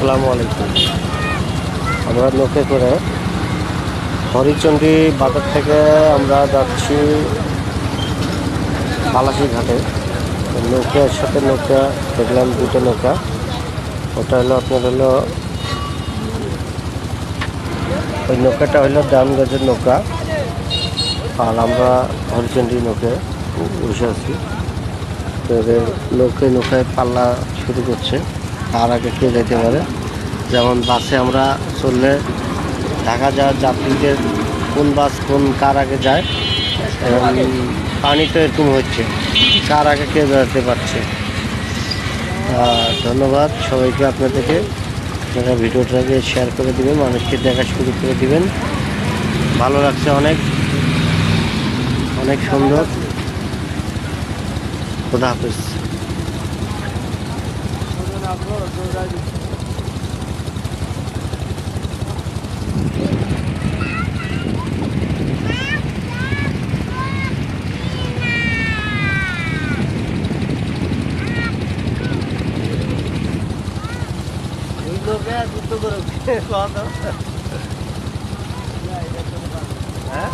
আসসালামু আলাইকুম। আমরা নৌকে করে হরিচণ্ডী বাজার থেকে আমরা যাচ্ছি বালাসী ঘাটে। নৌকার সাথে নৌকা দেখলাম, দুটো নৌকা। ওটা হলো আপনার ওই নৌকাটা হলো ডানগঞ্জের নৌকা, আর আমরা হরিচণ্ডী নৌকে বসে আছি। তো এদের নৌকায় পাল্লা শুরু করছে, তার আগে কে যেতে পারে। যেমন বাসে আমরা চললে ঢাকা যাওয়ার যাত্রীদের কোন বাস কার আগে যায়, এবং পানি তো এরকম হচ্ছে, কার আগে কে যেতে পারছে। ধন্যবাদ সবাইকে, আপনাদেরকে। আপনারা ভিডিওটাকে শেয়ার করে দিবেন, মানুষকে দেখা শুরু করে দিবেন। ভালো লাগছে, অনেক অনেক সুন্দর। খোদা হাফেজ। যুদ্ধ করে হ্যাঁ।